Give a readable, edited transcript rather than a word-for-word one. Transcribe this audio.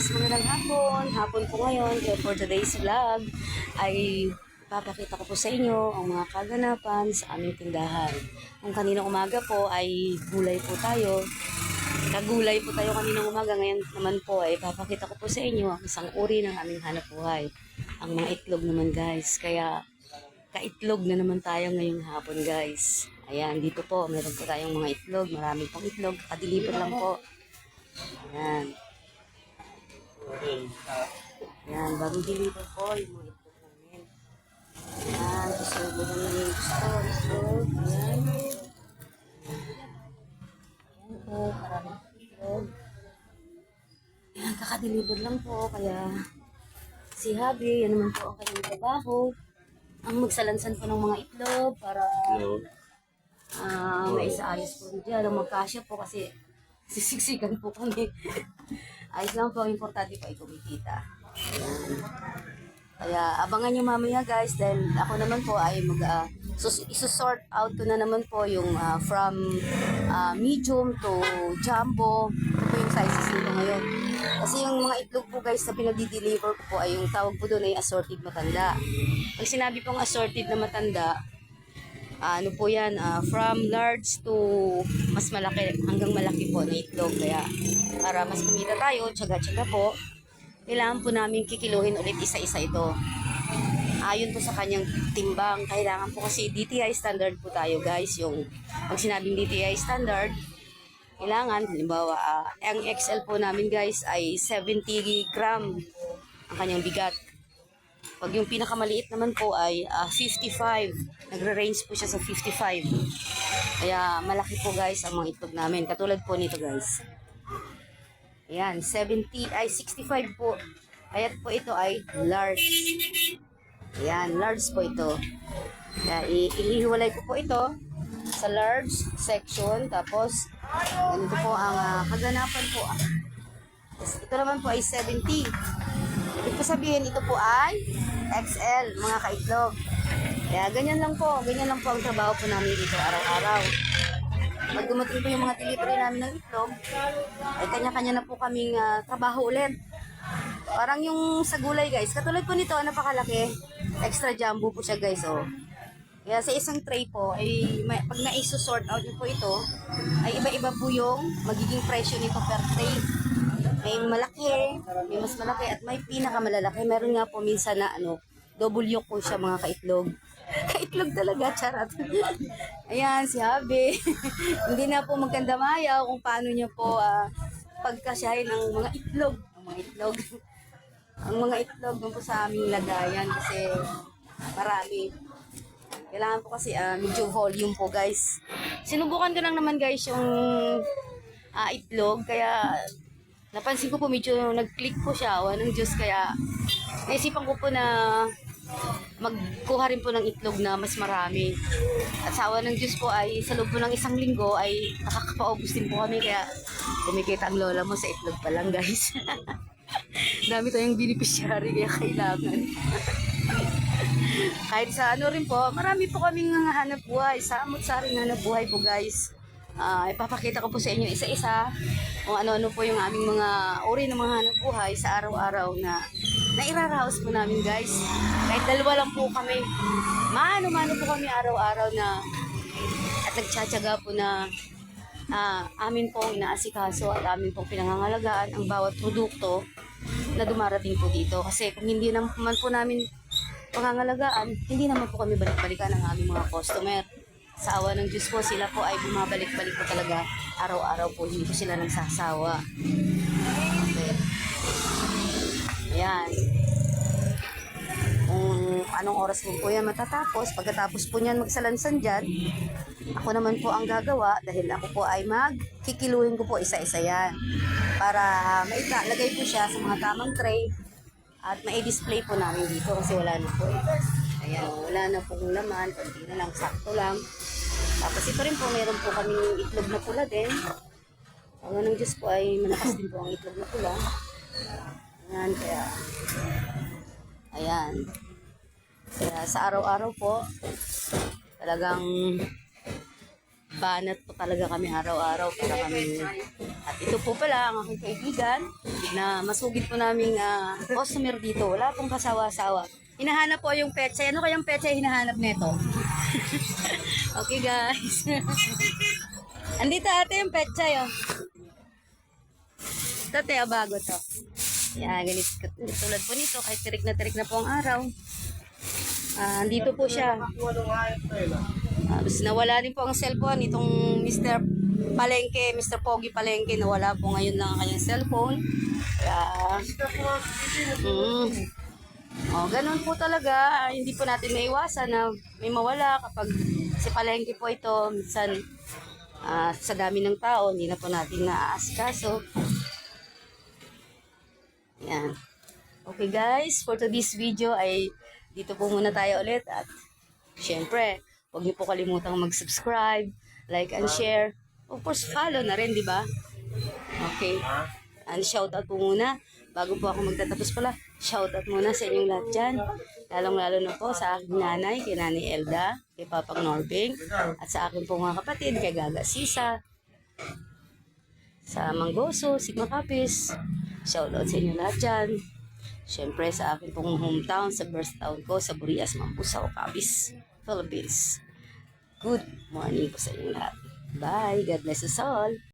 guys, magandang hapon. Hapon po ngayon. Kaya for today's vlog ay papakita ko po sa inyo ang mga kaganapan sa aming tindahan. Kung kaninang umaga po ay gulay po tayo. Nagulay po tayo kaninang umaga. Ngayon naman po ay papakita ko po sa inyo ang isang uri ng aming hanap buhay. Ang mga itlog naman guys. Kaya kaitlog na naman tayo ngayong hapon guys. Ayan, dito po meron po tayong mga itlog. Marami pong itlog. Kadiliver lang po. Ayan. Yan, bagong deliver po yung mga itlog namin. Yan, susubo na namin yung itlog. Ayan. Ayan po, maraming itlog. Ayan, kakadeliver lang po. Kaya si Habi, yan naman po ang kanyang trabaho. Ang magsalansan po ng mga itlog para maisaayos po dyan. Ang magkasya po kasi sisiksikan po kami. Ayos lang po, ang importante po ay kumikita. Ayan. Kaya abangan nyo mamaya guys, dahil ako naman po ay isusort out ko na naman po yung from medium to jumbo. Ito po yung sizes nito ngayon. Kasi yung mga itlog po guys na pinag-deliver ko po ay yung tawag po doon ay assorted matanda. Pag sinabi pong assorted na matanda, ano po yan, from large to mas malaki, hanggang malaki po na itlog. Kaya para mas kumita tayo, tsaga-tsaga po, kailangan po namin kikiluhin ulit isa-isa ito. Ayon po sa kanyang timbang, kailangan po kasi DTI standard po tayo guys. Yung pag sinabing DTI standard, kailangan, halimbawa, ang XL po namin guys ay 70 gram ang kanyang bigat. Pag yung pinakamaliit naman po ay 55. Nagre-range po siya sa 55. Kaya malaki po guys ang mga itlog namin. Katulad po nito guys. Ayan, 65 po. Kaya po ito ay large. Ayan, large po ito. Kaya ihiwalay ko po ito sa large section. Tapos, ganito po ang kaganapan po. Ito naman po ay 70. Ibig po sabihin, ito po ay XL, mga kaitlog. Kaya ganyan lang po ang trabaho po namin dito araw-araw. Pag dumating po yung mga delivery namin ng itlog, ay kanya-kanya na po kaming trabaho ulit. Parang yung sa gulay guys, katulad po nito, napakalaki. Extra jumbo po siya guys, oh. Kaya sa isang tray po, ay pag na-sort out nyo po ito, ay iba-iba po yung magiging presyo nito per tray. May malaki, may mas malaki, at may pinakamalalaki. Meron nga po minsan na double yolk po siya mga kaitlog. Kaitlog talaga, charot. Ayan, si Habi. Hindi na po magkandamayaw kung paano niya po pagkasyahin ng mga itlog. Ang mga itlog dun po sa aming lagayan kasi marami. Kailangan po kasi medyo volume po guys. Sinubukan ko lang naman guys yung itlog, kaya napansin ko po medyo nag-click po siya, awa ng Diyos, kaya naisipan ko po na magkuha rin po ng itlog na mas marami. At sa awa ng Diyos po ay sa loob po ng isang linggo ay nakakapaubos din po kami, kaya kumikita ang lola mo sa itlog pa lang guys. Dami tayong beneficiary kaya kailangan. Kahit sa rin po, marami po kaming hanap buhay, samot-saring hanap buhay po guys. Ipapakita ko po sa inyo isa-isa kung ano-ano po yung aming mga uri ng mga hanap buhay sa araw-araw na nairaraos po namin guys. Kahit dalawa lang po kami, mano-mano po kami araw-araw na at nagtsatsaga po na amin pong inaasikaso at amin pong pinangangalagaan ang bawat produkto na dumarating po dito. Kasi kung hindi naman po namin pangangalagaan, hindi naman po kami balik-balikan ng aming mga customer. Sa awa ng Diyos po, sila po ay bumabalik-balik po talaga araw-araw po. Hindi po sila nagsasawa. Okay. Ayan. Kung anong oras po yan matatapos, pagkatapos po niyan magsalansan dyan, ako naman po ang gagawa dahil ako po ay magkikiluhin ko po isa-isa yan. Para lagay po siya sa mga tamang tray at mai-display po namin dito kasi wala na po eh. Ayan, wala na pong laman, konti na lang, sakto lang. Tapos ito rin po, mayroon po kami itlog na pula din. Awa ng Diyos po ay malakas din po ang itlog na pula. Ayan, kaya sa araw-araw po, talagang banat po talaga kami araw-araw para kami. At ito po pala ang aking kaibigan na masugid po naming customer dito. Wala pong kasawa-sawa. Hinahanap po yung petsa. Ano kayang petsa hinahanap nito? Okay guys. Andito ate yung petsa yun. Ito te, bago to. Yan, ganito. Tulad po nito, kahit tirik na po ang araw. Andito po siya. Nawala din po ang cellphone. Itong Mr. Palengke, Mr. Pogi Palengke, nawala po ngayon lang ang kanyang cellphone. Kaya, ganun po talaga. Hindi po natin maiwasan na may mawala kapag si Palengke po ito. Minsan, sa dami ng tao, hindi na po natin naaasikaso. Yan. Okay guys, for today's video ay dito po muna tayo ulit at syempre, huwag niyo po kalimutang mag-subscribe, like and share. Of course, follow na rin, di ba? Okay. And shoutout po muna. Bago po ako magtatapos pala, shoutout muna sa inyong lahat dyan. Lalong-lalo na po sa aking nanay, kay Nanay Elda, kay Papang Norbing, at sa aking po mga kapatid, kay Gaga Sisa, sa Manggoso, Sigma Kapis. Shoutout sa inyo lahat dyan. Siyempre sa akin pong hometown, sa birth town ko, sa Burias, Mambusaw, Kapis, Philippines. Good morning po sa inyo lahat. Bye. God bless us all.